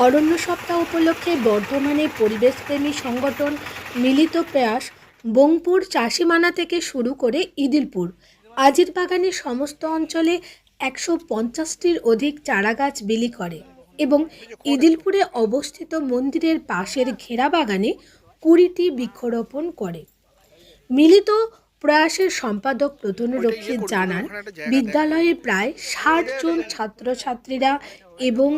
অরণ্য সপ্তাহ উপলক্ষে বর্ধমানে পরিবেশপ্রেমী সংগঠন মিলিত প্রয়াস বংপুর চাষিমানা থেকে শুরু করে ইদিলপুর আজিরবাগানের সমস্ত অঞ্চলে 150টির অধিক চারাগাছ বিলি করে এবং ইদিলপুরে অবস্থিত মন্দিরের পাশের ঘেরা বাগানে 20টি বৃক্ষরোপণ করে। মিলিত প্রয়াসের সম্পাদক প্রতুলরক্ষী জানান, বিদ্যালয়ে প্রায় 60 জন ছাত্রছাত্রীরা এবং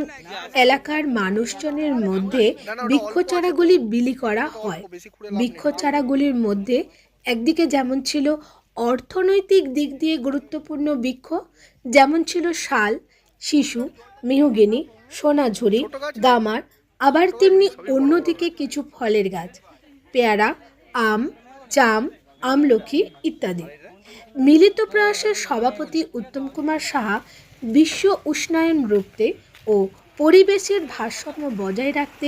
এলাকার মানুষজনের মধ্যে বৃক্ষচারাগুলি বিলি করা হয়। বৃক্ষচারাগুলির মধ্যে একদিকে যেমন ছিল অর্থনৈতিক দিক দিয়ে গুরুত্বপূর্ণ বৃক্ষ, যেমন ছিল শাল, শিশু, মেহগিনি, সোনাঝুরি, গামার, আবার তেমনি অন্যদিকে কিছু ফলের গাছ, পেয়ারা, আম, জাম, আমলকি ইত্যাদি। মিলিত প্রয়াসের সভাপতি উত্তম কুমার সাহা বিশ্ব উষ্ণায়ন রুখতে ও পরিবেশের ভারসাম্য বজায় রাখতে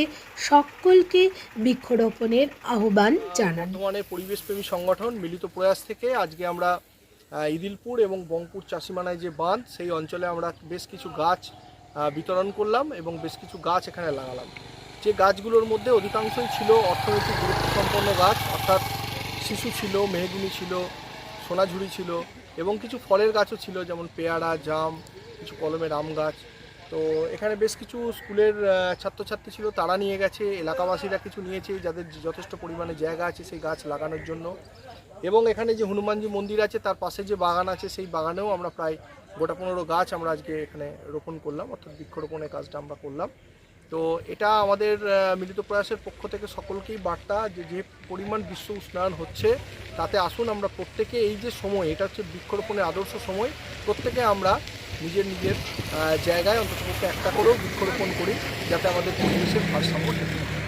সকলকে বৃক্ষরোপণের আহ্বান জানান। বর্তমানে পরিবেশপ্রেমী সংগঠন মিলিত প্রয়াস থেকে আজকে আমরা ইদিলপুর এবং বংপুর চাষিমানায় যে বাঁধ, সেই অঞ্চলে আমরা বেশ কিছু গাছ বিতরণ করলাম এবং বেশ কিছু গাছ এখানে লাগালাম। যে গাছগুলোর মধ্যে অধিকাংশই ছিল অর্থনৈতিক গুরুত্বসম্পন্ন গাছ, অর্থাৎ শিশু ছিল, মেহগিনি ছিল, সোনাঝুরি ছিল এবং কিছু ফলের গাছও ছিল, যেমন পেয়ারা, জাম, কিছু কলমের আম গাছ। তো এখানে বেশ কিছু স্কুলের ছাত্রছাত্রী ছিল, তারা নিয়ে গেছে, এলাকাবাসীরা কিছু নিয়েছে, যাদের যথেষ্ট পরিমাণে জায়গা আছে সেই গাছ লাগানোর জন্য। এবং এখানে যে হনুমানজি মন্দির আছে তার পাশে যে বাগান আছে, সেই বাগানেও আমরা প্রায় গোটা 15 গাছ আমরা আজকে এখানে রোপণ করলাম, অর্থাৎ বৃক্ষরোপণের কাজটা আমরা করলাম। তো এটা আমাদের মিলিত প্রয়াসের পক্ষ থেকে সকলকেই বার্তা যে পরিমাণ বিশ্ব উষ্ণায়ন হচ্ছে, তাতে আসুন আমরা প্রত্যেকে এই যে সময়, এটা হচ্ছে বৃক্ষরোপণের আদর্শ সময়, প্রত্যেকে আমরা নিজের নিজের জায়গায় অন্ততপক্ষে একটা করেও বৃক্ষরোপণ করি, যাতে আমাদের পরিবেশের ভারসাম্য ঠিক থাকে।